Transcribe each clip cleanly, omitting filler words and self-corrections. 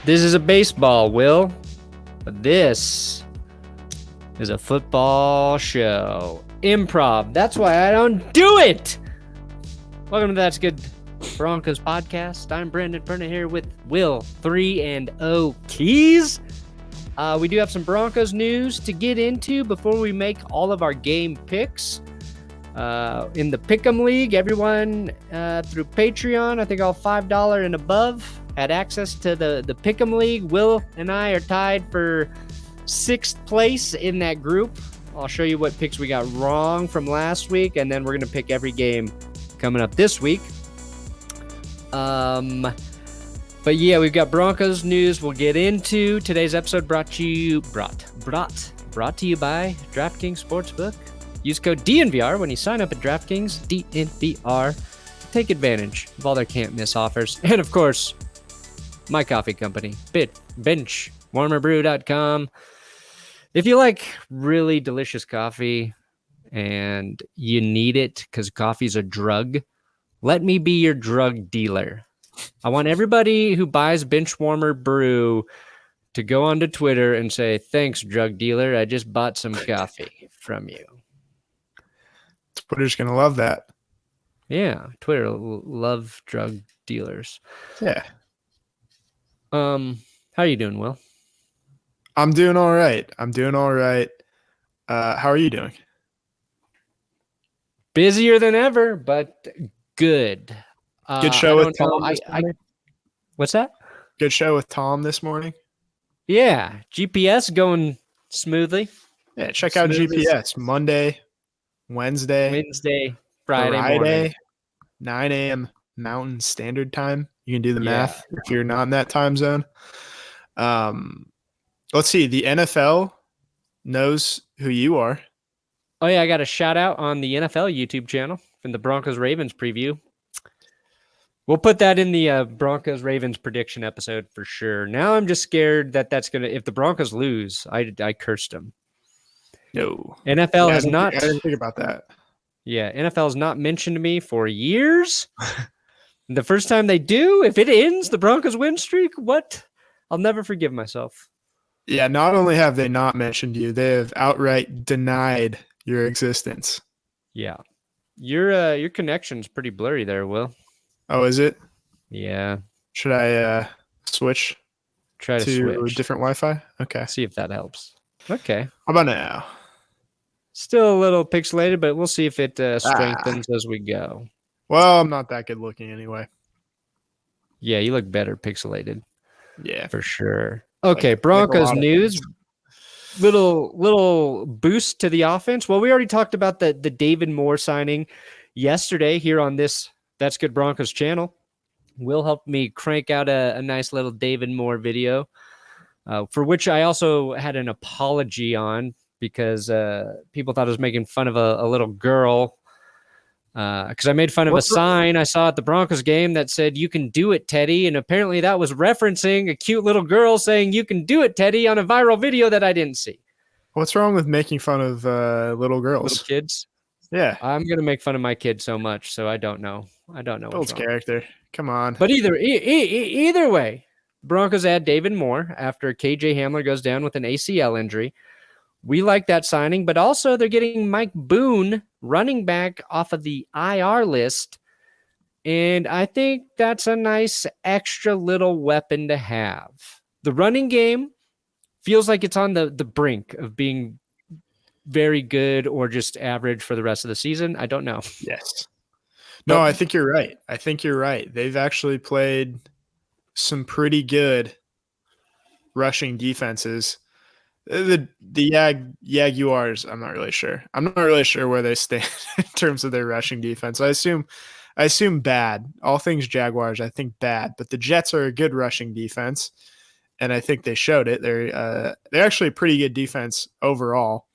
This is a baseball, Will. But this is a football show. Improv. That's why I don't do it. Welcome to That's Good Broncos podcast. I'm Brandon Perna here with Will 3-0 Keys. We do have some Broncos news to get into before we make all of our game picks. In the Pick'em League, everyone through Patreon, I think all $5 and above, had access to the Pick'em League. Will and I are tied for 6th place in that group. I'll show you what picks we got wrong from last week, and then we're going to pick every game coming up this week. But yeah, we've got Broncos news we'll get into. Today's episode brought to you by DraftKings Sportsbook. Use code DNVR when you sign up at DraftKings, DNVR. Take advantage of all their can't-miss offers. And, of course, my coffee company, benchwarmerbrew.com. If you like really delicious coffee and you need it because coffee's a drug, let me be your drug dealer. I want everybody who buys Benchwarmer Brew to go onto Twitter and say, "Thanks, drug dealer. I just bought some coffee from you." Twitter's going to love that. Yeah, Twitter love drug dealers. Yeah. How are you doing, Will? I'm doing all right. How are you doing? Busier than ever, but good. Good show with Tom. What's that? Good show with Tom this morning. Yeah, GPS going smoothly. Yeah, check out GPS Monday, Wednesday, Friday morning. 9 a.m. Mountain Standard Time. You can do the math if you're not in that time zone. Let's see. The NFL knows who you are. Oh, yeah, I got a shout-out on the NFL YouTube channel from the Broncos Ravens preview. We'll put that in the Broncos Ravens prediction episode for sure. Now I'm just scared that that's going to – if the Broncos lose, I cursed them. No. NFL has not – I didn't think about that. Yeah, NFL has not mentioned me for years. The first time they do, if it ends the Broncos win streak, what? I'll never forgive myself. Yeah, not only have they not mentioned you, they have outright denied your existence. Yeah. Your connection's pretty blurry there, Will. Oh, is it? Yeah. Should I switch to switch. Different Wi-Fi? Okay. See if that helps. Okay. How about now? Still a little pixelated, but we'll see if it strengthens as we go. Well, I'm not that good looking anyway. Yeah, you look better pixelated. Yeah. For sure. Okay, Broncos news. Little boost to the offense. Well, we already talked about the David Moore signing yesterday here on this That's Good Broncos channel. Will helped me crank out a nice little David Moore video, for which I also had an apology on because people thought I was making fun of a little girl. Because I made fun of a sign I saw at the Broncos game that said, "You can do it, Teddy." And apparently that was referencing a cute little girl saying, "You can do it, Teddy," on a viral video that I didn't see. What's wrong with making fun of little girls? Little kids? Yeah. I'm going to make fun of my kids so much, so I don't know. Builds character. Come on. But either way, Broncos add David Moore after KJ Hamler goes down with an ACL injury. We like that signing, but also they're getting Mike Boone, running back, off of the IR list. And I think that's a nice extra little weapon to have. The running game feels like it's on the brink of being very good or just average for the rest of the season. I don't know. Yes. No, I think you're right. They've actually played some pretty good rushing defenses. The Jaguars, I'm not really sure. I'm not really sure where they stand in terms of their rushing defense. I assume bad. All things Jaguars, I think bad. But the Jets are a good rushing defense, and I think they showed it. They're actually a pretty good defense overall.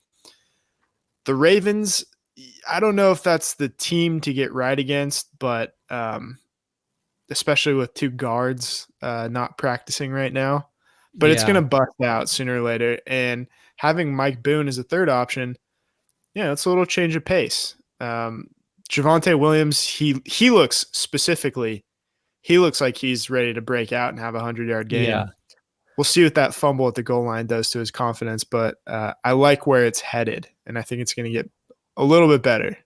The Ravens, I don't know if that's the team to get right against, but especially with two guards not practicing right now. But it's going to bust out sooner or later. And having Mike Boone as a third option, it's a little change of pace. Javonte Williams, he looks like he's ready to break out and have a 100-yard game. we'll see what that fumble at the goal line does to his confidence. But I like where it's headed, and I think it's going to get a little bit better.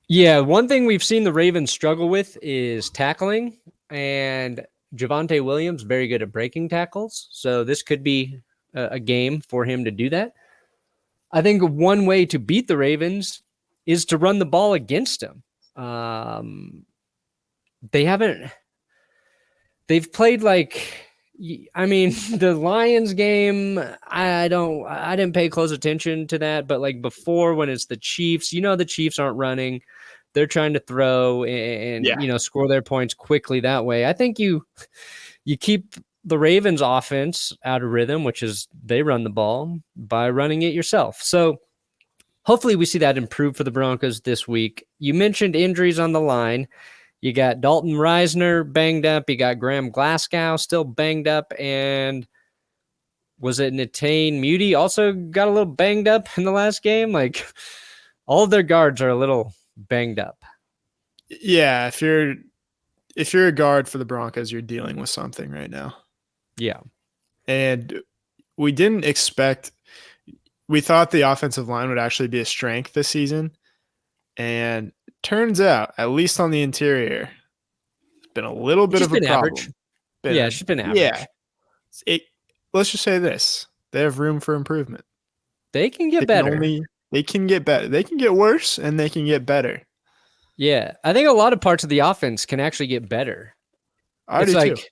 Yeah, one thing we've seen the Ravens struggle with is tackling, and Javonte Williams very good at breaking tackles. So this could be a game for him to do that. I think one way to beat the Ravens is to run the ball against them. They've played the Lions game, I didn't pay close attention to that, but like before, when it's the Chiefs, the Chiefs aren't running. They're trying to throw and score their points quickly that way. I think you keep the Ravens offense out of rhythm, which is they run the ball, by running it yourself. So hopefully we see that improve for the Broncos this week. You mentioned injuries on the line. You got Dalton Risner banged up. You got Graham Glasgow still banged up. And was it Natane Muti also got a little banged up in the last game? Like, all of their guards are a little banged up. Yeah, if you're a guard for the Broncos, you're dealing with something right now. Yeah. And we thought the offensive line would actually be a strength this season. And turns out, at least on the interior, it's been a little bit of a problem. Average. She's been average. Yeah. Let's just say this. They have room for improvement. They can get better. They can get better. They can get worse, and they can get better. Yeah. I think a lot of parts of the offense can actually get better. It's like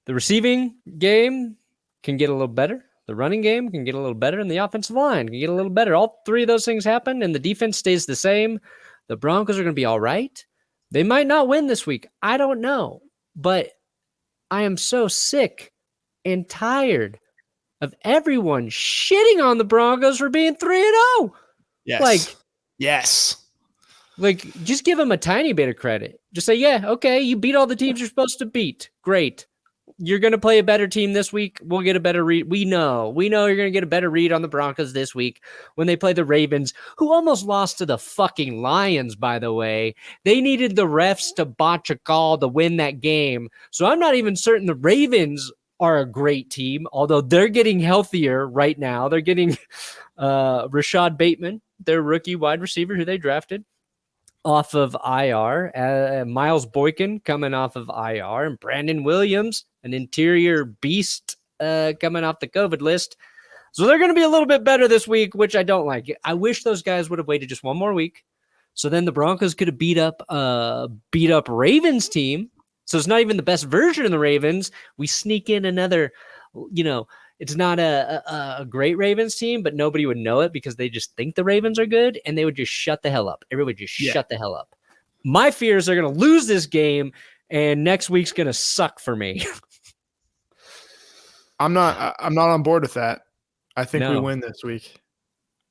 the receiving game can get a little better. The running game can get a little better, and the offensive line can get a little better. All three of those things happen, and the defense stays the same. The Broncos are going to be all right. They might not win this week. I don't know. But I am so sick and tired of everyone shitting on the Broncos for being 3-0. Yes. Yes. Just give them a tiny bit of credit. Just say, yeah, okay, you beat all the teams you're supposed to beat. Great. You're going to play a better team this week. We'll get a better read. We know you're going to get a better read on the Broncos this week when they play the Ravens, who almost lost to the fucking Lions, by the way. They needed the refs to botch a call to win that game. So I'm not even certain the Ravens are a great team, although they're getting healthier right now. They're getting Rashad Bateman, their rookie wide receiver who they drafted, off of IR. Miles Boykin coming off of IR, and Brandon Williams, an interior beast, coming off the COVID list. So they're going to be a little bit better this week, which I don't like. I wish those guys would have waited just one more week. So then the Broncos could have beat up Ravens team. So it's not even the best version of the Ravens. We sneak in another, it's not a great Ravens team, but nobody would know it because they just think the Ravens are good, and they would just shut the hell up. Everybody just shut the hell up. My fear is they're going to lose this game, and next week's going to suck for me. I'm not on board with that. I think we win this week.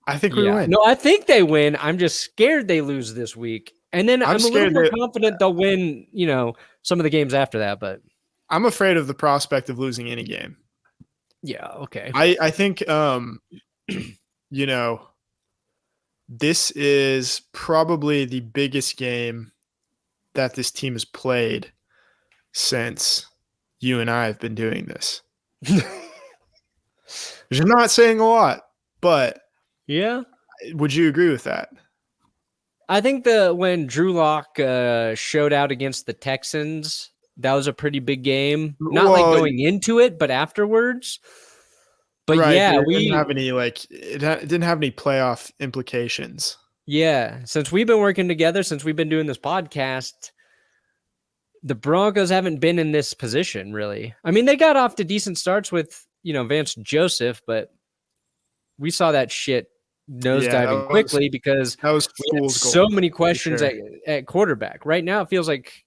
I think we win. No, I think they win. I'm just scared they lose this week. And then I'm a little more confident they'll win, some of the games after that, but I'm afraid of the prospect of losing any game. Yeah, okay. I think this is probably the biggest game that this team has played since you and I have been doing this. Which is not saying a lot, but yeah. Would you agree with that? I think when Drew Lock showed out against the Texans, that was a pretty big game. Not going into it, but afterwards. But right, yeah, it didn't have any it didn't have any playoff implications. Yeah, since we've been working together, since we've been doing this podcast, the Broncos haven't been in this position really. I mean, they got off to decent starts with Vance Joseph, but we saw that shit nosediving quickly because that was we had so many questions at quarterback. Right now, it feels like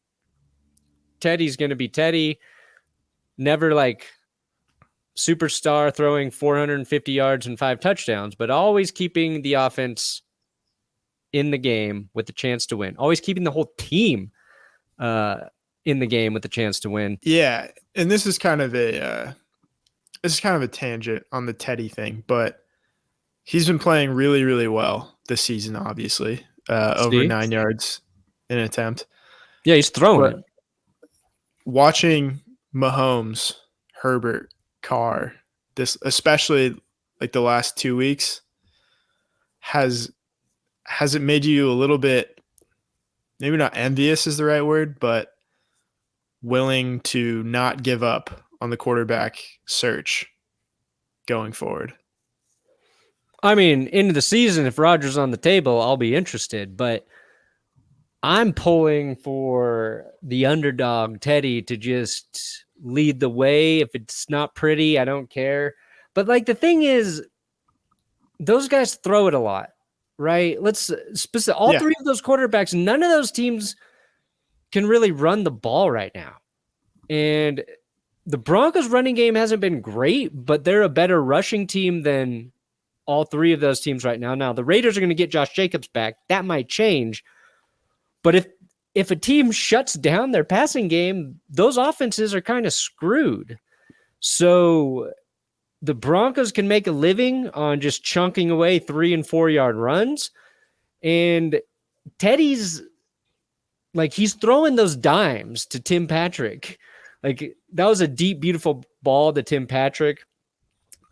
Teddy's going to be Teddy, never superstar throwing 450 yards and 5 touchdowns, but always keeping the offense in the game with the chance to win. Always keeping the whole team in the game with the chance to win. Yeah, and this is kind of a tangent on the Teddy thing, but he's been playing really, really well this season, obviously. Over 9 yards in an attempt. Yeah, he's throwing it. Watching Mahomes, Herbert, Carr, this especially like the last 2 weeks, has it made you a little bit, maybe not envious is the right word, but willing to not give up on the quarterback search going forward? I mean, into the season, if Rodgers on the table, I'll be interested, but I'm pulling for the underdog Teddy to just lead the way. If it's not pretty, I don't care. But like the thing is, those guys throw it a lot, right? All three of those quarterbacks, none of those teams can really run the ball right now. And the Broncos running game hasn't been great, but they're a better rushing team than all three of those teams right now. Now, the Raiders are going to get Josh Jacobs back. That might change. But if a team shuts down their passing game, those offenses are kind of screwed. So the Broncos can make a living on just chunking away 3 and 4 yard runs. And Teddy's like, he's throwing those dimes to Tim Patrick. Like, that was a deep, beautiful ball to Tim Patrick.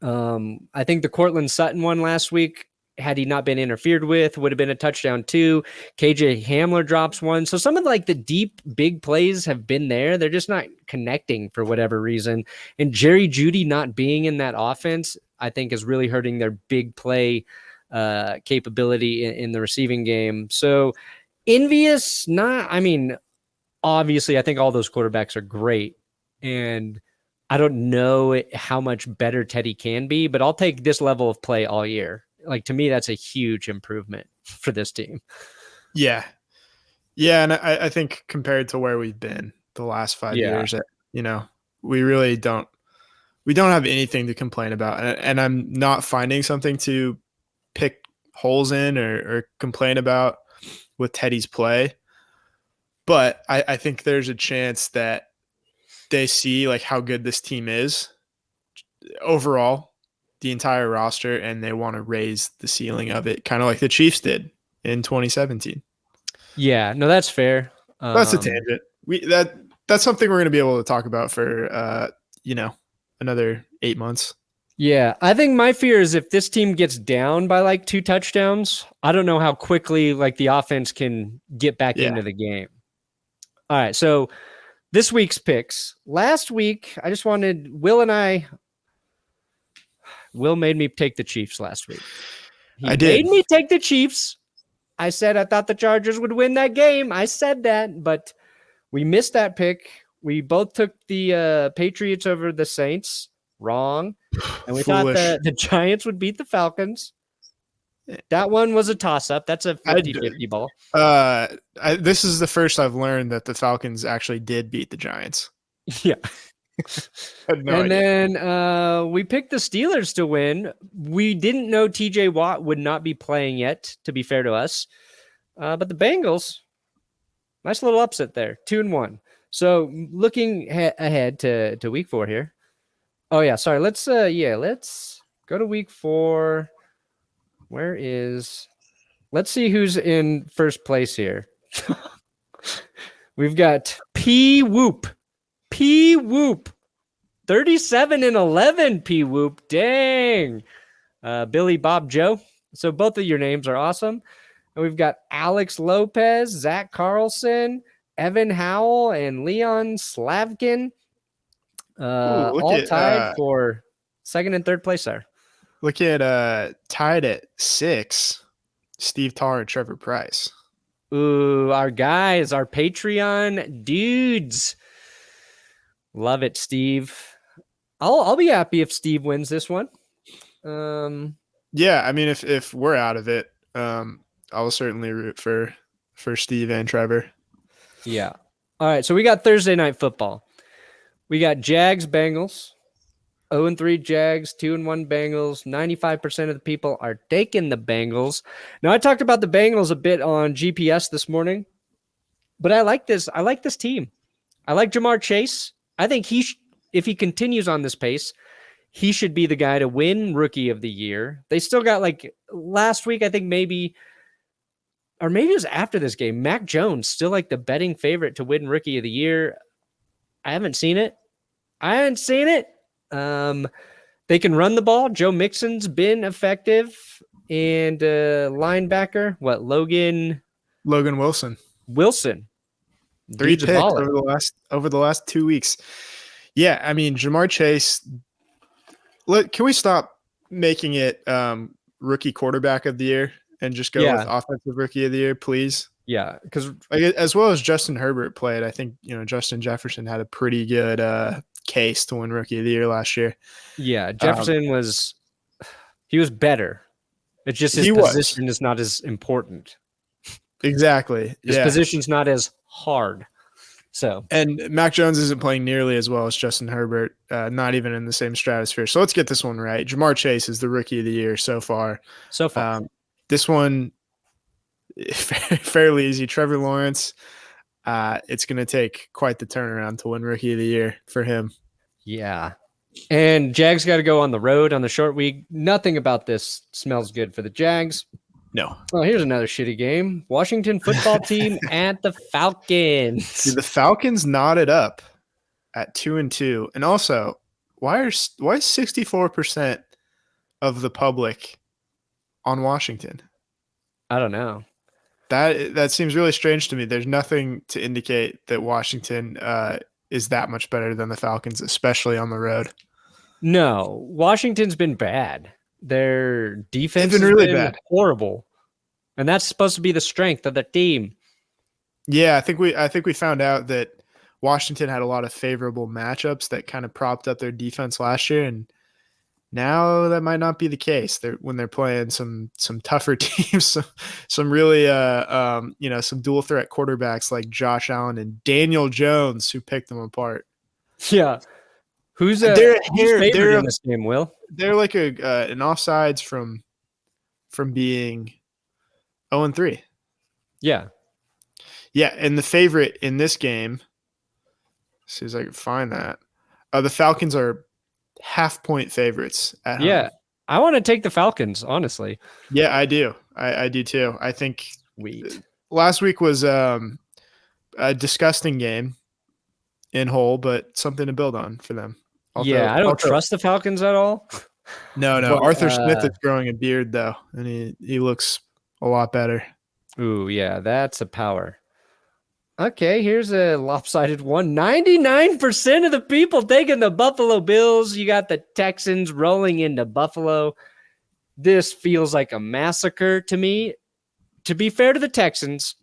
I think the Cortland Sutton one last week, had he not been interfered with, would have been a touchdown too. KJ Hamler drops one. So some of like the deep, big plays have been there. They're just not connecting for whatever reason. And Jerry Jeudy not being in that offense, I think, is really hurting their big play capability in the receiving game. So envious, obviously I think all those quarterbacks are great. And I don't know how much better Teddy can be, but I'll take this level of play all year. Like, to me, that's a huge improvement for this team. Yeah. Yeah. And I think compared to where we've been the last 5 years, we really don't have anything to complain about. And I'm not finding something to pick holes in or complain about with Teddy's play. But I think there's a chance that they see like how good this team is overall, the entire roster, and they want to raise the ceiling of it, kind of like the Chiefs did in 2017. Yeah, no, that's fair. That's a tangent. That's something we're going to be able to talk about for another 8 months. Yeah, I think my fear is if this team gets down by like 2 touchdowns, I don't know how quickly like the offense can get back into the game. All right, so this week's picks. Last week, Will made me take the Chiefs last week. He made me take the Chiefs. I said I thought the Chargers would win that game. I said that, but we missed that pick. We both took the Patriots over the Saints. Wrong. And we thought the Giants would beat the Falcons. That one was a toss-up. That's a 50-50 ball. This is the first I've learned that the Falcons actually did beat the Giants. Yeah. Then we picked the Steelers to win. We didn't know TJ Watt would not be playing yet, to be fair to us. But the Bengals, nice little upset there, 2-1. So looking ahead to week 4 here. Oh yeah, sorry. Let's go to week 4. Let's see who's in first place here. We've got P Whoop. 37-11 P Whoop. Dang. Billy, Bob, Joe. So both of your names are awesome. And we've got Alex Lopez, Zach Carlson, Evan Howell, and Leon Slavkin. All tied for second and third place there. Look at tied at 6, Steve Tarr and Trevor Price. Ooh, our guys, our Patreon dudes. Love it, Steve. I'll be happy if Steve wins this one. Yeah, I mean, if we're out of it, I'll certainly root for Steve and Trevor. Yeah. All right, so we got Thursday night football. We got Jags Bengals. 0-3 Jags, 2-1 Bengals. 95% of the people are taking the Bengals. Now, I talked about the Bengals a bit on GPS this morning, but I like this. I like this team. I like Jamar Chase. I think if he continues on this pace, he should be the guy to win Rookie of the Year. They still got like last week, I think maybe it was after this game, Mac Jones still like the betting favorite to win Rookie of the Year. I haven't seen it. They can run the ball. Joe Mixon's been effective. And linebacker, Logan Wilson. Wilson. 3 Dude's a picks baller. over the last 2 weeks. Yeah, I mean, Jamar Chase. Can we stop making it rookie quarterback of the year and just go with offensive rookie of the year, please? Yeah, because as well as Justin Herbert played, I think Justin Jefferson had a pretty good case to win rookie of the year last year. Yeah, Jefferson was better. It's just his position is not as important. Exactly. His position's not as hard. So, and Mac Jones isn't playing nearly as well as Justin Herbert, not even in the same stratosphere. So let's get this one right. Jamar Chase is the rookie of the year so far. This one, fairly easy. Trevor Lawrence, it's going to take quite the turnaround to win rookie of the year for him. Yeah. And Jags got to go on the road on the short week. Nothing about this smells good for the Jags. No. Well, here's another shitty game. Washington football team at the Falcons. Dude, the Falcons knotted up at 2-2. And also, why is 64% of the public on Washington? I don't know. That seems really strange to me. There's nothing to indicate that Washington is that much better than the Falcons, especially on the road. No, Washington's been bad. Their defense has really been bad. Horrible. And that's supposed to be the strength of the team. Yeah, I think we found out that Washington had a lot of favorable matchups that kind of propped up their defense last year, and now that might not be the case. When they're playing some tougher teams, some really some dual threat quarterbacks like Josh Allen and Daniel Jones, who picked them apart. Yeah, who's in this game? Will they're like an offsides from being 0-3. Yeah. Yeah, and the favorite in this game, see if I can find that. The Falcons are half-point favorites at home. I want to take the Falcons, honestly. Yeah, I do. I do too. I think last week was a disgusting game in whole, but something to build on for them. I don't trust the Falcons at all. No. But, Arthur Smith is growing a beard, though, and he looks a lot better. Ooh, yeah, that's a power. Okay, here's a lopsided one. 99% of the people taking the Buffalo Bills. You got the Texans rolling into Buffalo. This feels like a massacre to me. To be fair to the Texans,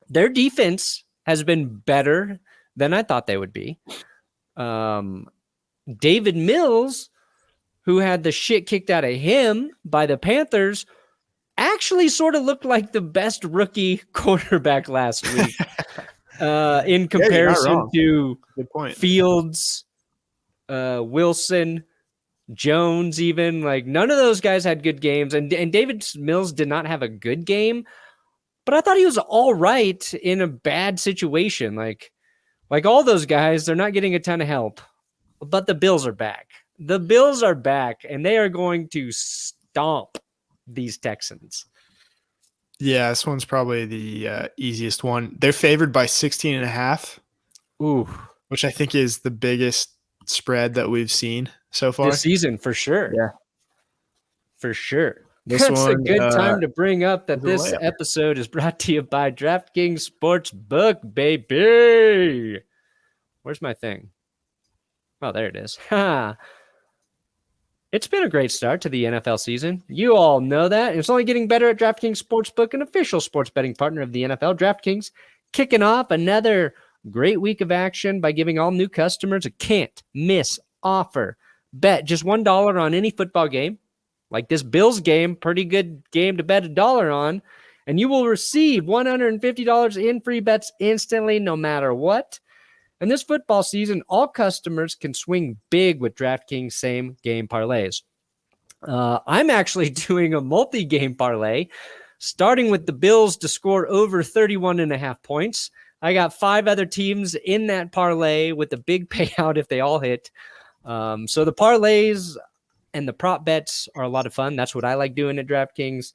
their defense has been better than I thought they would be. David Mills, who had the shit kicked out of him by the Panthers, actually sort of looked like the best rookie quarterback last week in comparison to Fields, Wilson, Jones, even. Like, none of those guys had good games. And David Mills did not have a good game, but I thought he was all right in a bad situation. Like all those guys, they're not getting a ton of help, but the Bills are back. The Bills are back, and they are going to stomp these Texans. Yeah, this one's probably the easiest one. They're favored by 16.5. Ooh, which I think is the biggest spread that we've seen so far this season, for sure. Yeah, for sure. That's a good time to bring up that this episode is brought to you by DraftKings Sportsbook, baby. Where's my thing? Oh, there it is. It's been a great start to the NFL season. You all know that. It's only getting better at DraftKings Sportsbook, an official sports betting partner of the NFL. DraftKings kicking off another great week of action by giving all new customers a can't-miss offer. Bet just $1 on any football game, like this Bills game, pretty good game to bet $1 on, and you will receive $150 in free bets instantly, no matter what. And this football season, all customers can swing big with DraftKings same-game parlays. I'm actually doing a multi-game parlay, starting with the Bills to score over 31.5 points. I got 5 other teams in that parlay with a big payout if they all hit. So the parlays and the prop bets are a lot of fun. That's what I like doing at DraftKings.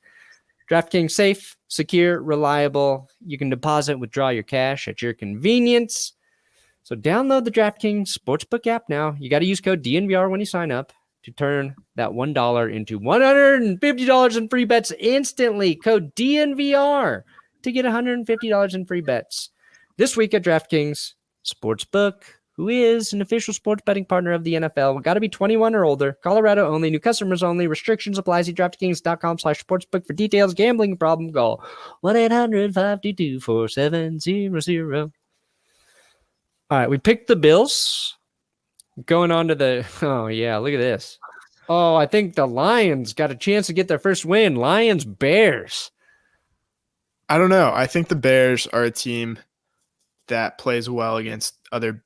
DraftKings safe, secure, reliable. You can deposit, withdraw your cash at your convenience. So download the DraftKings Sportsbook app now. You got to use code DNVR when you sign up to turn that $1 into $150 in free bets instantly. Code DNVR to get $150 in free bets. This week at DraftKings Sportsbook, who is an official sports betting partner of the NFL. Got to be 21 or older. Colorado only. New customers only. Restrictions apply. See DraftKings.com/sportsbook for details. Gambling problem, call 1-800-522-4700. All right, we picked the Bills. Going on to the... Oh, yeah, look at this. Oh, I think the Lions got a chance to get their first win. Lions-Bears. I don't know. I think the Bears are a team that plays well against other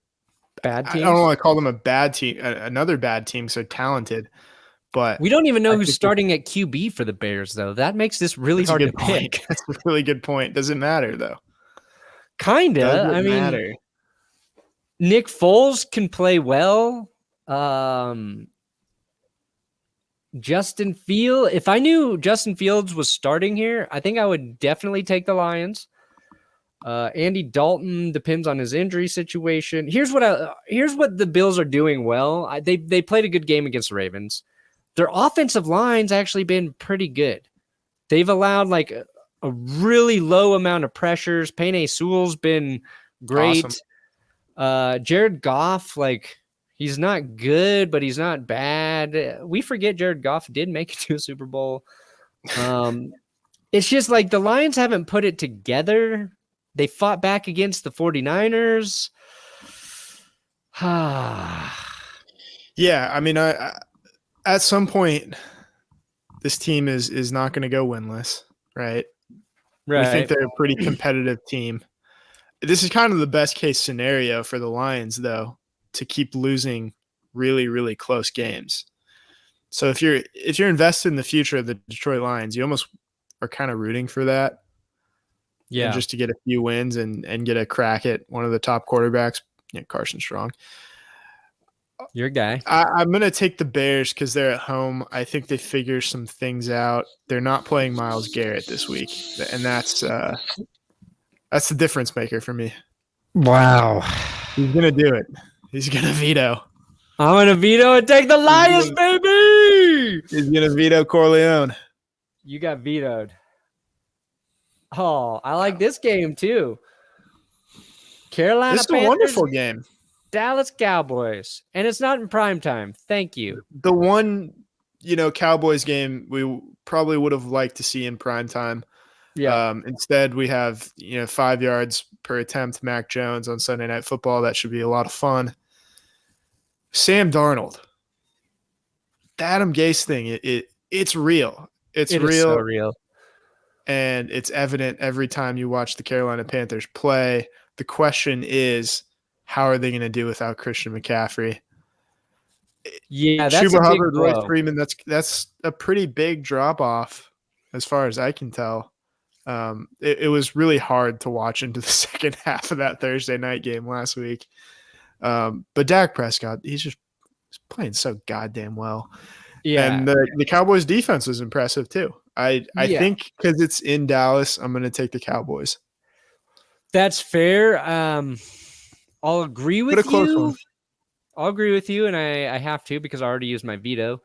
bad teams. I don't want to call them a bad team, another bad team, so talented. But we don't even know who's starting at QB for the Bears, though. That makes this really hard to pick. That's a really good point. Doesn't matter, though. Kinda. I mean, Nick Foles can play well. Justin Fields. If I knew Justin Fields was starting here, I think I would definitely take the Lions. Andy Dalton depends on his injury situation. Here's what the Bills are doing well. They played a good game against the Ravens. Their offensive line's actually been pretty good. They've allowed like a really low amount of pressures. Penei Sewell's been great. Awesome. Jared Goff, like, he's not good, but he's not bad. We forget Jared Goff did make it to a Super Bowl. It's just like the Lions haven't put it together. They fought back against the 49ers. Yeah, I mean, I at some point, this team is not going to go winless, right? Right. We think they're a pretty competitive team. This is kind of the best case scenario for the Lions, though, to keep losing really, really close games. So if you're invested in the future of the Detroit Lions, you almost are kind of rooting for that. Yeah. And just to get a few wins and get a crack at one of the top quarterbacks, Carson Strong. Your guy. I'm going to take the Bears because they're at home. I think they figure some things out. They're not playing Myles Garrett this week, and that's the difference maker for me. Wow. He's going to do it. He's going to veto. I'm going to veto and take the Lions, baby! He's going to veto Corleone. You got vetoed. Oh, I like this game, too. Carolina This is Panthers, a wonderful game. Dallas Cowboys. And it's not in prime time. Thank you. The one, Cowboys game we probably would have liked to see in prime time. Yeah. Instead, we have, 5 yards per attempt, Mac Jones on Sunday Night Football. That should be a lot of fun. Sam Darnold. The Adam Gase thing, it's real. It's real. Is so real. And it's evident every time you watch the Carolina Panthers play. The question is, how are they going to do without Christian McCaffrey? Yeah, that's Chuba a Hubbard, big Royce blow. Freeman. That's a pretty big drop off, as far as I can tell. It was really hard to watch into the second half of that Thursday night game last week. But Dak Prescott, he's playing so goddamn well. Yeah, and the Cowboys defense was impressive too. I think because it's in Dallas, I'm going to take the Cowboys. That's fair. I'll agree with you. I'll agree with you, and I have to because I already used my veto.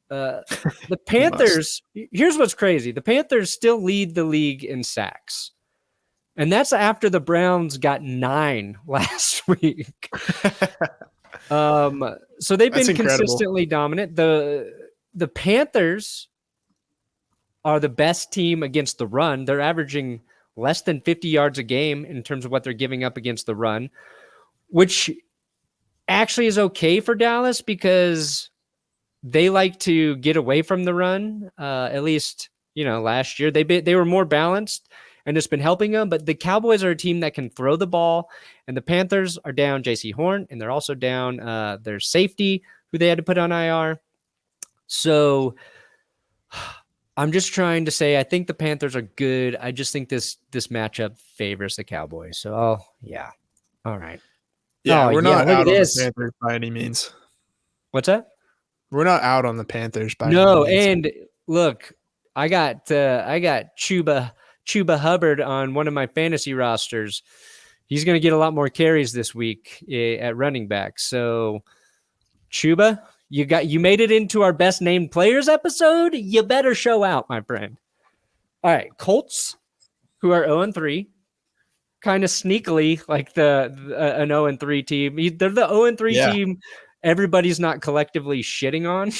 The Panthers, here's what's crazy. The Panthers still lead the league in sacks. And that's after the Browns got 9 last week. So they've been consistently dominant. The Panthers are the best team against the run. They're averaging less than 50 yards a game in terms of what they're giving up against the run, which actually is okay for Dallas because they like to get away from the run. At least, last year they were more balanced and it's been helping them. But the Cowboys are a team that can throw the ball, and the Panthers are down J.C. Horn, and they're also down their safety, who they had to put on IR. So I'm just trying to say I think the Panthers are good. I just think this matchup favors the Cowboys. So, all right. Yeah, we're not out on the Panthers by any means. What's that? We're not out on the Panthers by any means. And look, I got Chuba Hubbard on one of my fantasy rosters. he's going to get a lot more carries this week at running back. So, Chuba, you made it into our best named players episode. You better show out, my friend. All right, Colts, who are 0-3, kind of sneakily like an 0-3 team. They're the 0-3 team everybody's not collectively shitting on.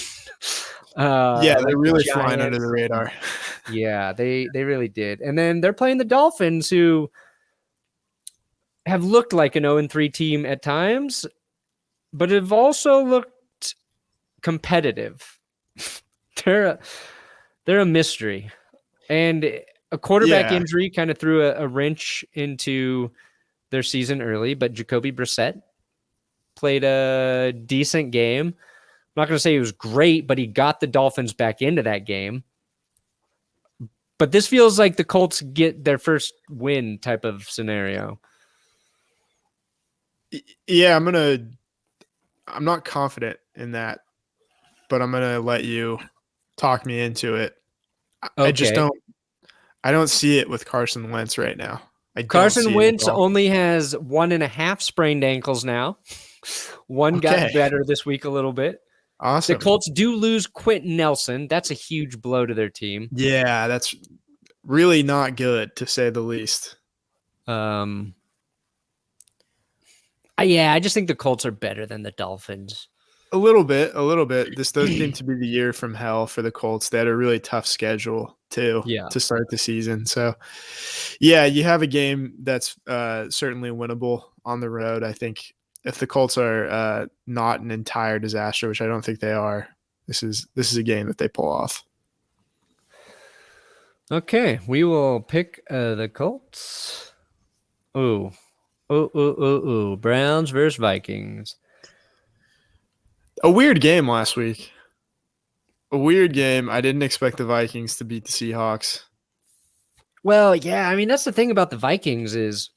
They're like really the flying under the radar. Yeah, they really did. And then they're playing the Dolphins, who have looked like an 0-3 team at times, but have also looked competitive. They're a mystery. And a quarterback injury kind of threw a wrench into their season early, but Jacoby Brissett played a decent game. I'm not going to say he was great, but he got the Dolphins back into that game. But this feels like the Colts get their first win type of scenario. Yeah, I'm not confident in that, but I'm going to let you talk me into it. Okay. I don't see it with Carson Wentz right now. Carson Wentz only has 1.5 sprained ankles now. One got better this week a little bit. Awesome. The Colts do lose Quentin Nelson. That's a huge blow to their team. Yeah, that's really not good, to say the least. I just think the Colts are better than the Dolphins. A little bit. This does seem to be the year from hell for the Colts. They had a really tough schedule too to start the season. So, yeah, you have a game that's certainly winnable on the road. I think if the Colts are not an entire disaster, which I don't think they are, this is a game that they pull off. Okay, we will pick the Colts. Ooh. Browns versus Vikings. A weird game last week. A weird game. I didn't expect the Vikings to beat the Seahawks. Well, yeah, I mean, that's the thing about the Vikings is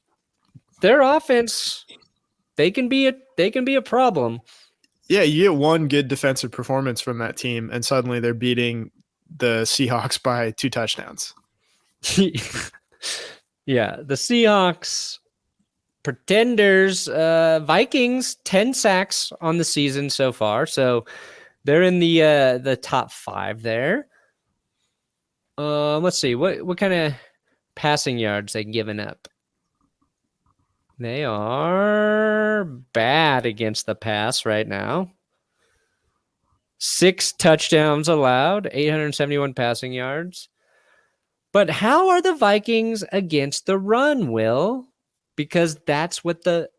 their offense, they can be a problem. Yeah, you get one good defensive performance from that team, and suddenly they're beating the Seahawks by 2 touchdowns. Yeah, the Seahawks, pretenders, Vikings, 10 sacks on the season so far. So they're in the top 5 there. Let's see, what kind of passing yards they've given up. They are bad against the pass right now. 6 touchdowns allowed, 871 passing yards. But how are the Vikings against the run, Will? Because that's what the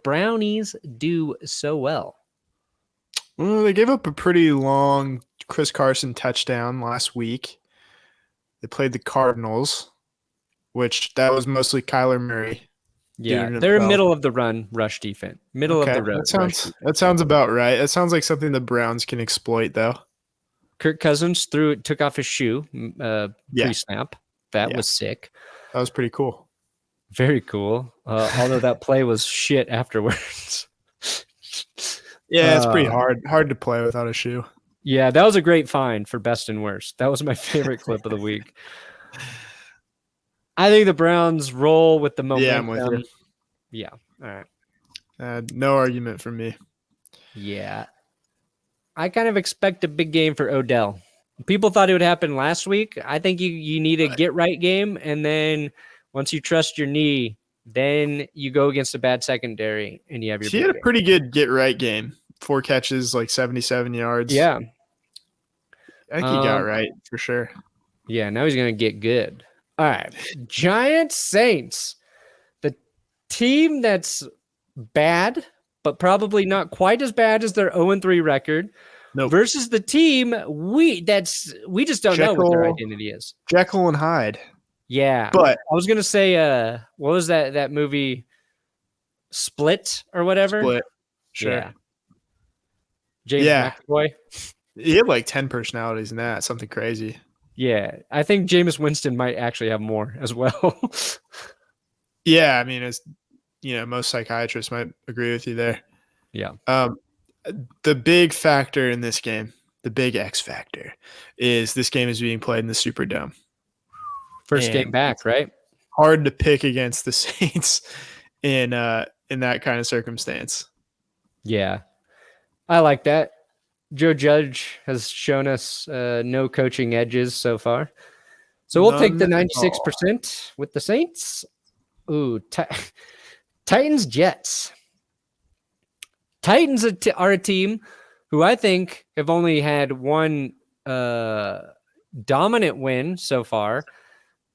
Brownies do so well. Well, they gave up a pretty long Chris Carson touchdown last week. They played the Cardinals, which that was mostly Kyler Murray. Yeah, they're middle of the run rush defense. Middle of the road. That sounds about right. That sounds like something the Browns can exploit, though. Kirk Cousins took off his shoe pre-snap. That was sick. That was pretty cool. Very cool. Although that play was shit afterwards. Yeah, it's pretty hard to play without a shoe. Yeah, that was a great find for best and worst. That was my favorite clip of the week. I think the Browns roll with the momentum. Yeah, I'm with you. Yeah, all right. No argument from me. Yeah. I kind of expect a big game for Odell. People thought it would happen last week. I think you need a get-right game, and then once you trust your knee, then you go against a bad secondary, and you have your. He had a pretty good get-right game. 4 catches, like 77 yards. Yeah. I think he got right for sure. Yeah, now he's going to get good. All right. Giants Saints. The team that's bad, but probably not quite as bad as their 0-3 record. Nope. Versus the team we just don't know what their identity is. Jekyll and Hyde. Yeah. But I was going to say what was that movie Split or whatever? Split. Sure. Yeah. James McAvoy. He had like 10 personalities in that. Something crazy. Yeah. I think Jameis Winston might actually have more as well. Yeah. I mean, as you know, most psychiatrists might agree with you there. Yeah. The big factor in this game, the big X factor, is this game is being played in the Superdome. First game back, right? Hard to pick against the Saints in that kind of circumstance. Yeah, I like that. Joe Judge has shown us no coaching edges so far. So we'll take the 96% with the Saints. Ooh, Titans, Jets. Titans are a team who I think have only had one dominant win so far.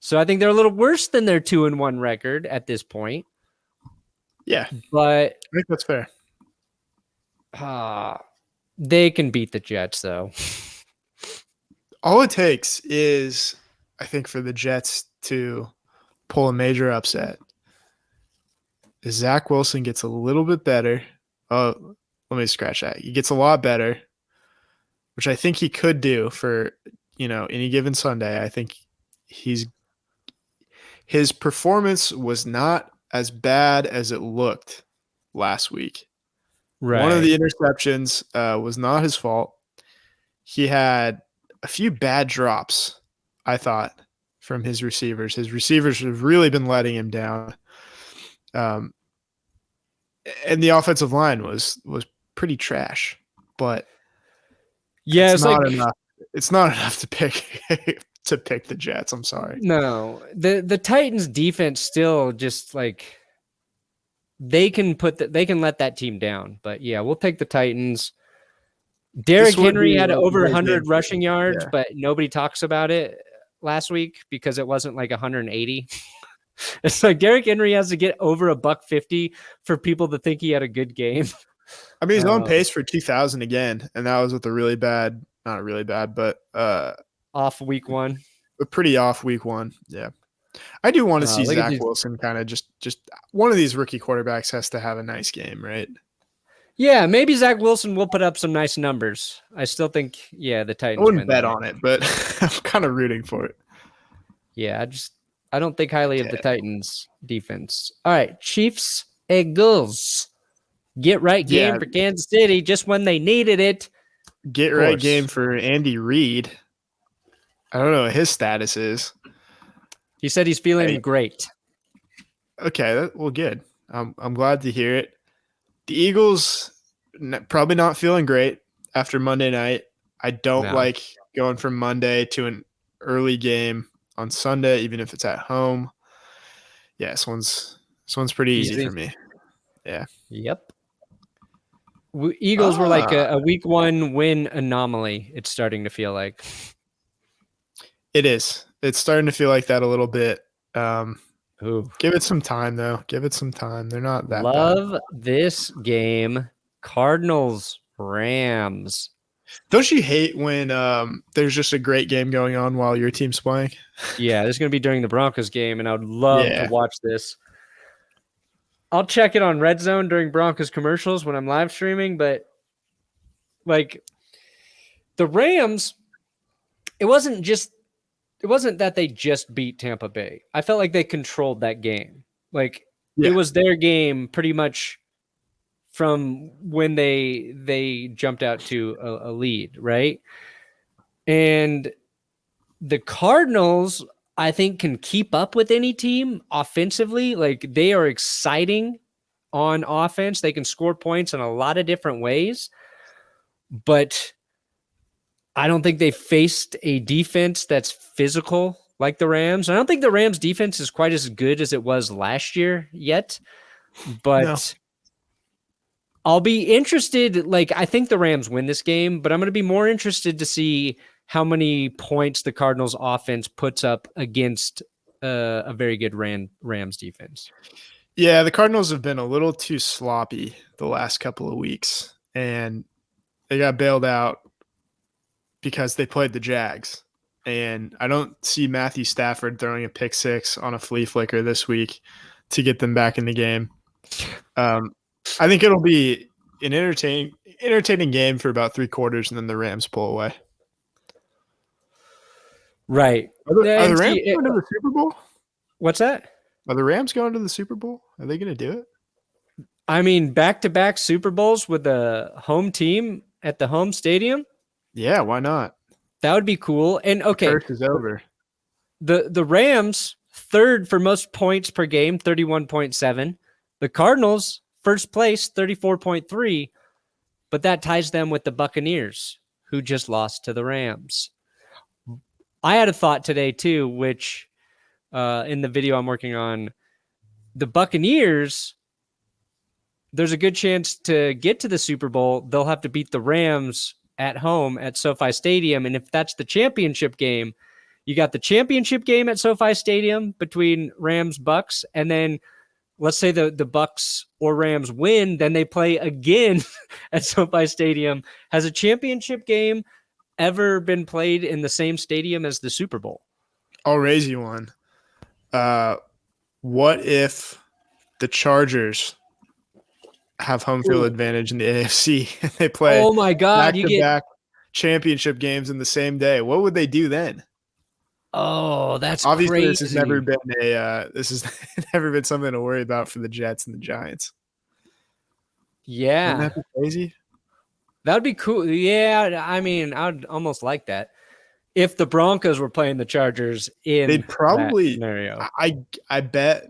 So I think they're a little worse than their 2-1 record at this point. Yeah, but I think that's fair. They can beat the Jets, though. All it takes is, I think, for the Jets to pull a major upset. Zach Wilson gets a little bit better. Oh, let me scratch that. He gets a lot better, which I think he could do for, any given Sunday. I think his performance was not as bad as it looked last week. Right. One of the interceptions was not his fault. He had a few bad drops, I thought, from his receivers. His receivers have really been letting him down. And the offensive line was pretty trash. But yeah, it's not enough. It's not enough to pick the Jets. I'm sorry. No, the Titans defense still just like they can let that team down. But yeah, we'll take the Titans. Derrick Henry had over 100 rushing yards, but nobody talks about it last week because it wasn't like 180. It's like Derrick Henry has to get over $150 for people to think he had a good game. I mean, he's on pace for 2,000 again, and that was with a really bad, not really bad, but off week one. A pretty off week one. Yeah. I do want to see Zach Wilson kind of just one of these rookie quarterbacks has to have a nice game, right? Yeah, maybe Zach Wilson will put up some nice numbers. I still think, the Titans. I wouldn't bet on it, but I'm kind of rooting for it. Yeah, I don't think highly of the Titans defense. All right, Chiefs, Eagles. Get right game for Kansas City just when they needed it. Get right game for Andy Reid. I don't know what his status is. He said he's feeling great. Okay, well, good. I'm glad to hear it. The Eagles probably not feeling great after Monday night. I don't like going from Monday to an early game on Sunday, even if it's at home. Yeah, this one's pretty easy for me. Yeah. Yep. Eagles were like a week one win anomaly. It's starting to feel like. It is. It's starting to feel like that a little bit. Give it some time, though. Give it some time. They're not that Love bad. This game. Cardinals, Rams. Don't you hate when there's just a great game going on while your team's playing? Yeah, this is going to be during the Broncos game, and I would love to watch this. I'll check it on Red Zone during Broncos commercials when I'm live streaming, but like the Rams, it wasn't that they just beat Tampa Bay. I felt like they controlled that game. Like it was their game pretty much from when they jumped out to a lead, right? And the Cardinals, I think, can keep up with any team offensively. Like they are exciting on offense. They can score points in a lot of different ways, but I don't think they faced a defense that's physical like the Rams. I don't think the Rams defense is quite as good as it was last year yet, but I'll be interested. Like, I think the Rams win this game, but I'm going to be more interested to see how many points the Cardinals offense puts up against a very good Rams defense. Yeah, the Cardinals have been a little too sloppy the last couple of weeks, and they got bailed out because they played the Jags. And I don't see Matthew Stafford throwing a pick six on a flea flicker this week to get them back in the game. I think it'll be an entertaining game for about 3 quarters, and then the Rams pull away. Right. Are the Rams going to the Super Bowl? What's that? Are the Rams going to the Super Bowl? Are they going to do it? I mean, back-to-back Super Bowls with the home team at the home stadium? Yeah, why not? That would be cool. And okay, the curse is over. The Rams, third for most points per game, 31.7. The Cardinals, first place, 34.3, but that ties them with the Buccaneers, who just lost to the Rams. I had a thought today, too, which in the video I'm working on, the Buccaneers, there's a good chance to get to the Super Bowl. They'll have to beat the Rams at home at SoFi Stadium. And if that's the championship game, you got the championship game at SoFi Stadium between Rams, Bucks, and then let's say the Bucks or Rams win, then they play again at SoFi Stadium. Has a championship game ever been played in the same stadium as the Super Bowl? I'll raise you one. What if the Chargers have home field advantage in the AFC and they play oh my God, back-to-back championship games in the same day? What would they do then? Oh, that's obviously crazy. This has never been something to worry about for the Jets and the Giants. Yeah. Wouldn't that be crazy? That would be cool. Yeah, I mean, I would almost like that. If the Broncos were playing the Chargers in they'd probably that scenario. I bet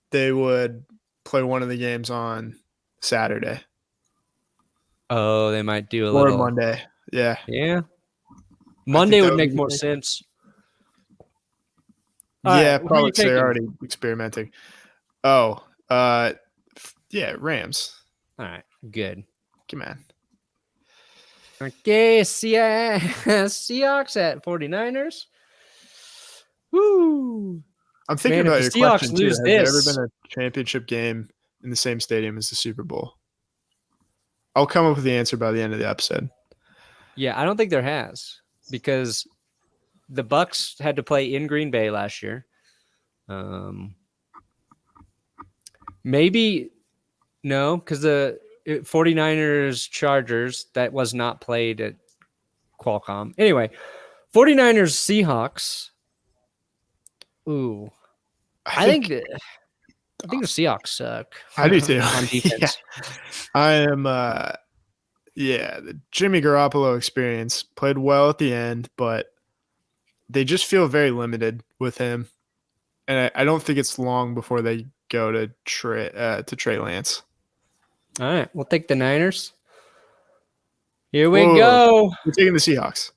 they would play one of the games on Saturday. Oh, they might do a or little Monday. Yeah. Yeah. Monday would make more sense. All yeah, right, probably they're already experimenting. Oh, yeah, Rams. All right, good. Come on. Okay, Seahawks at 49ers. Woo! I'm thinking Man, about if your the Seahawks question lose too. Has there this- ever been a championship game in the same stadium as the Super Bowl? I'll come up with the answer by the end of the episode. Yeah, I don't think there has, because the Bucks had to play in Green Bay last year. Maybe no, because the 49ers Chargers, that was not played at Qualcomm. Anyway, 49ers Seahawks. Ooh, I think the Seahawks suck. I do too. On defense. Yeah. I am. The Jimmy Garoppolo experience played well at the end, but they just feel very limited with him, and I don't think it's long before they go to Trey Lance. All right, we'll take the Niners. Here we go. We're taking the Seahawks.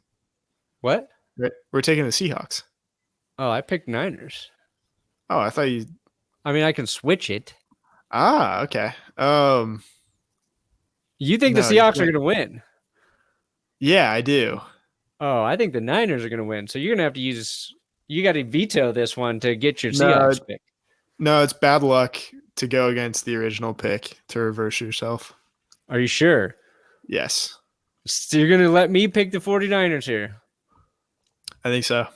What? We're taking the Seahawks. Oh, I picked Niners. Oh, I thought you. I mean, I can switch it. Ah, okay. You think the Seahawks are going to win? Yeah, I do. Oh, I think the Niners are going to win. So you're going to have to use. You got to veto this one to get your Seahawks pick. No, it's bad luck to go against the original pick to reverse yourself. Are you sure? Yes. So you're going to let me pick the 49ers here? I think so.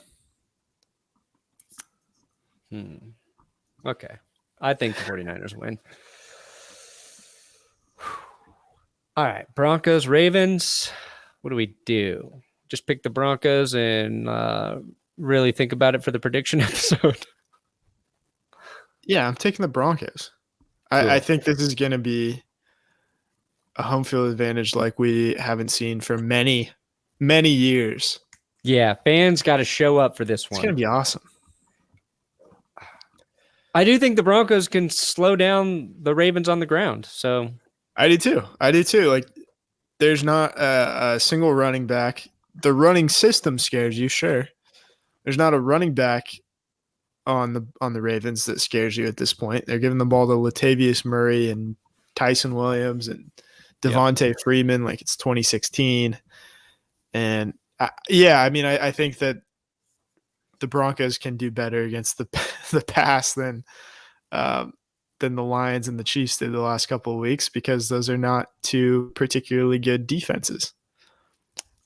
Okay. I think the 49ers win. All right. Broncos, Ravens. What do we do? Just pick the Broncos and really think about it for the prediction episode. Yeah, I'm taking the Broncos. Cool. I think this is going to be a home field advantage like we haven't seen for many, many years. Yeah, fans got to show up for this one. It's going to be awesome. I do think the Broncos can slow down the Ravens on the ground. So I do too. Like, there's not a single running back. The running system scares you, sure. There's not a running back on the Ravens that scares you at this point. They're giving the ball to Latavius Murray and Tyson Williams and Devontae Freeman like it's 2016. And I think that the Broncos can do better against the pass than the Lions and the Chiefs did the last couple of weeks, because those are not two particularly good defenses.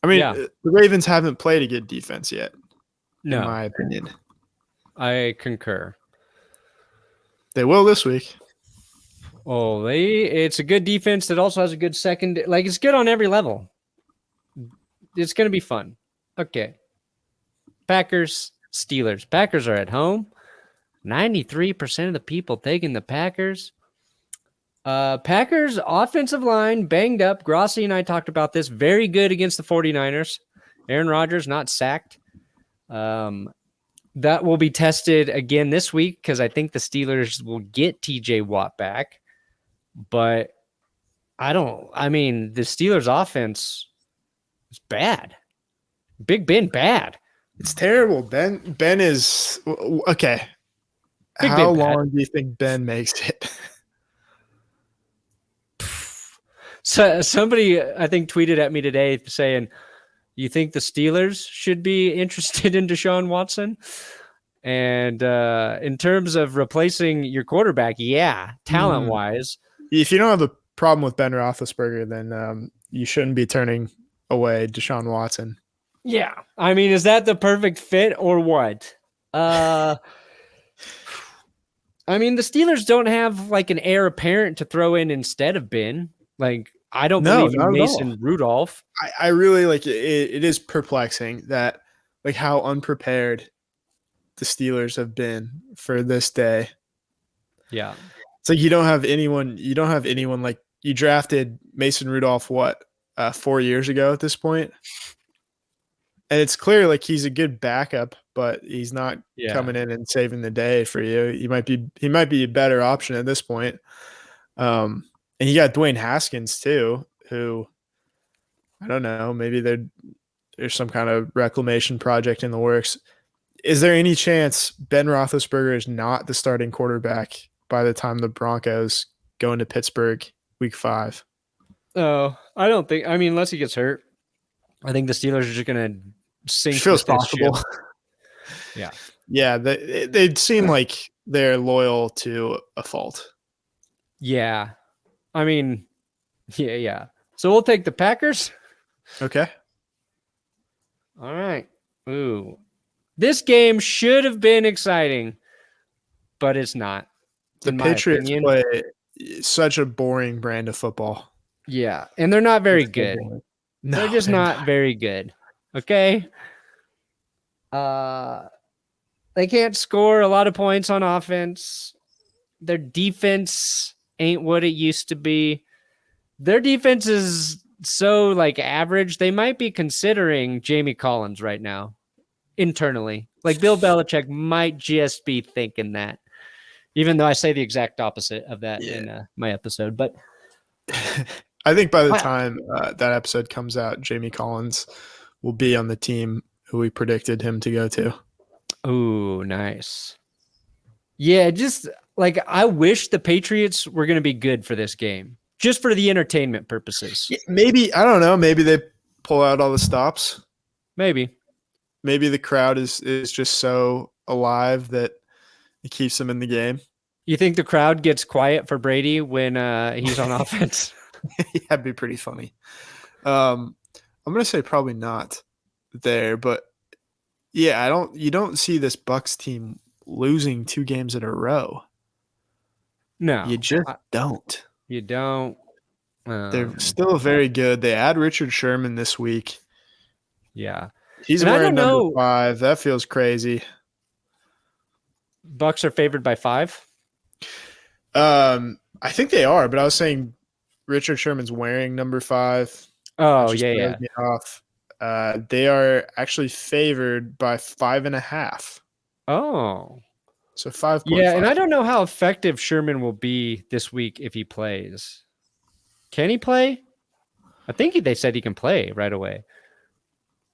I mean, the Ravens haven't played a good defense yet, in my opinion. I concur. They will this week. Oh, it's a good defense that also has a good second. Like, it's good on every level. It's going to be fun. Okay. Packers, Steelers. Packers are at home. 93% of the people taking the Packers. Packers offensive line banged up. Grossi and I talked about this. Very good against the 49ers. Aaron Rodgers not sacked. That will be tested again this week, because I think the Steelers will get TJ Watt back. but I mean, the Steelers offense is bad. Big Ben bad. It's terrible. Ben is okay. Big How Ben bad. long do you think Ben makes it? So somebody I think tweeted at me today saying, "You think the Steelers should be interested in Deshaun Watson?" And in terms of replacing your quarterback, yeah, talent-wise. If you don't have a problem with Ben Roethlisberger, then you shouldn't be turning away Deshaun Watson. Yeah. I mean, is that the perfect fit or what? I mean, the Steelers don't have like an heir apparent to throw in instead of Ben. Like, I don't believe in Mason Rudolph. I really like it. It is perplexing that like how unprepared the Steelers have been for this day. Yeah. It's like you don't have anyone like you drafted Mason Rudolph 4 years ago at this point. And it's clear like he's a good backup, but he's not coming in and saving the day for you. He might be a better option at this point. And you got Dwayne Haskins too, who I don't know, maybe there's some kind of reclamation project in the works. Is there any chance Ben Roethlisberger is not the starting quarterback by the time the Broncos go into Pittsburgh week 5? Oh, I don't think. I mean, unless he gets hurt, I think the Steelers are just going to sink. Feels possible. Yeah. Yeah. They seem like they're loyal to a fault. Yeah. I mean, yeah. So we'll take the Packers. Okay. All right. Ooh. This game should have been exciting, but it's not. The Patriots play such a boring brand of football. Yeah, and they're not very good. No, they're just not very good. Okay? They can't score a lot of points on offense. Their defense ain't what it used to be. Their defense is so like average. They might be considering Jamie Collins right now internally. Like Bill Belichick might just be thinking that. Even though I say the exact opposite of that in my episode. But I think by the time that episode comes out, Jamie Collins will be on the team who we predicted him to go to. Oh, nice. Yeah, just like I wish the Patriots were going to be good for this game, just for the entertainment purposes. Yeah, maybe, I don't know, maybe they pull out all the stops. Maybe the crowd is just so alive that it keeps them in the game. You think the crowd gets quiet for Brady when he's on offense? Yeah, that'd be pretty funny. I'm going to say probably not there, but yeah, you don't see this Bucs team losing 2 games in a row. No. You just don't. You don't. They're still very good. They add Richard Sherman this week. Yeah. He's wearing number 5. That feels crazy. Bucs are favored by 5? I think they are, but I was saying Richard Sherman's wearing number 5. Oh, yeah. Off. They are actually favored by 5.5. Oh. So 5. Yeah, and I don't know how effective Sherman will be this week if he plays. Can he play? I think they said he can play right away.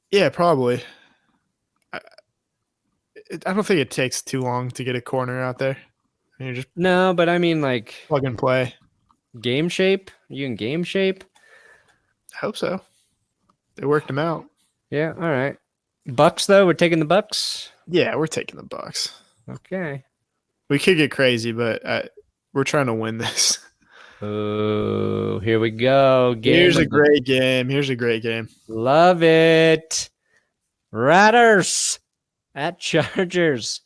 Yeah, probably. I don't think it takes too long to get a corner out there. You're just no, but I mean like plug and play. Game shape? Are you in game shape? I hope so. They worked him out. Yeah, all right. Bucks though, we're taking the Bucks. Yeah, we're taking the Bucks. Okay. We could get crazy, but we're trying to win this. Oh, here we go. Here's a great game. Love it. Raiders at Chargers.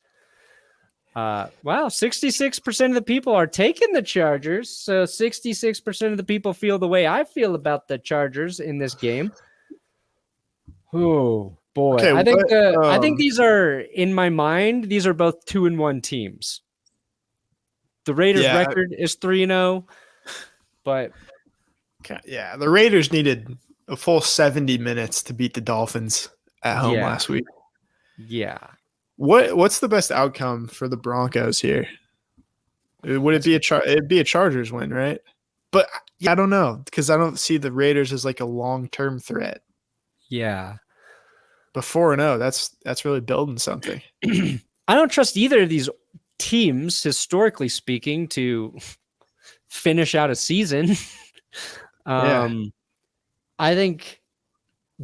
Wow, 66% of the people are taking the Chargers. So 66% of the people feel the way I feel about the Chargers in this game. Oh boy. Okay, I think these are, in my mind, these are both 2-1 teams. The Raiders record is 3-0, but yeah, the Raiders needed a full 70 minutes to beat the Dolphins at home last week. Yeah. What's the best outcome for the Broncos here? Would it be it'd be a Chargers win, right? But yeah, I don't know because I don't see the Raiders as like a long-term threat. Yeah. But 4-0, that's really building something. I don't trust either of these teams, historically speaking, to finish out a season. I think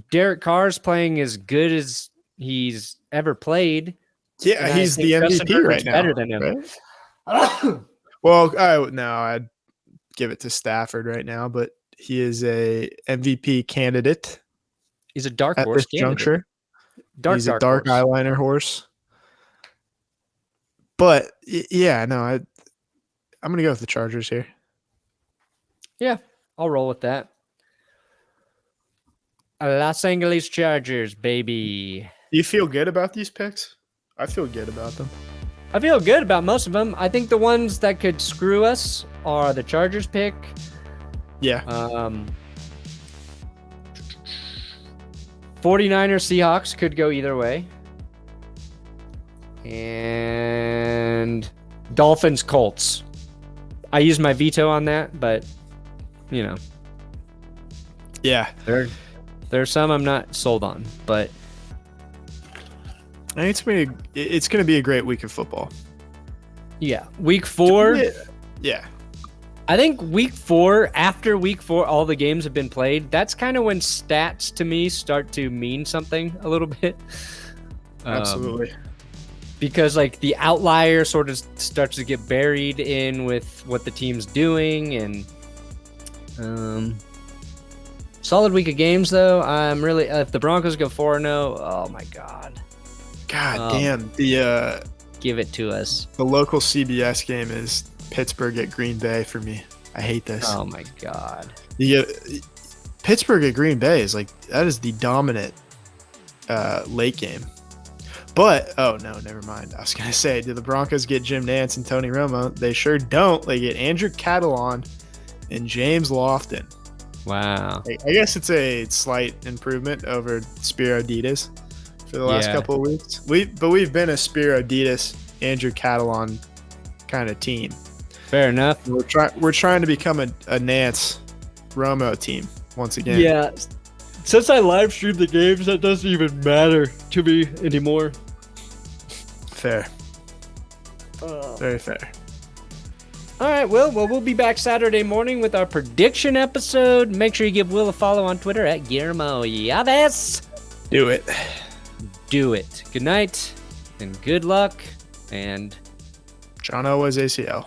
Derek Carr's playing as good as he's ever played. Yeah, he's the MVP right now. Better than him. Right? Well, I'd give it to Stafford right now, but he is a MVP candidate. He's a dark at horse this juncture. He's a dark horse. eyeliner horse. But yeah, no, I'm gonna go with the Chargers here. Yeah, I'll roll with that. Los Angeles Chargers, baby. Do you feel good about these picks? I feel good about them. I feel good about most of them. I think the ones that could screw us are the Chargers pick. Yeah. 49ers Seahawks could go either way. And Dolphins Colts. I used my veto on that, but you know. Yeah. There's some I'm not sold on, but I think it's gonna be a great week of football. Yeah. Week 4. Yeah. I think week 4, after week 4, all the games have been played. That's kind of when stats to me start to mean something a little bit. Absolutely. Because like the outlier sort of starts to get buried in with what the team's doing, and solid week of games though. I'm really, if the Broncos go 4-0, oh my God. God damn. Give it to us. The local CBS game is Pittsburgh at Green Bay for me. I hate this. Oh my God. Pittsburgh at Green Bay is that is the dominant late game. But, oh no, never mind. I was going to say, do the Broncos get Jim Nance and Tony Romo? They sure don't. They get Andrew Catalon and James Lofton. Wow. I guess it's a slight improvement over Spiro Adidas for the last couple of weeks. We've been a Spiro Adidas, Andrew Catalon kind of team. Fair enough. We're trying to become a Nance Romo team once again. Yeah. Since I live stream the games, that doesn't even matter to me anymore. Fair. Very fair. All right, well, we'll be back Saturday morning with our prediction episode. Make sure you give Will a follow on Twitter at Guillermo Yaves. Do it. Do it. Good night and good luck. And John Owa's ACL.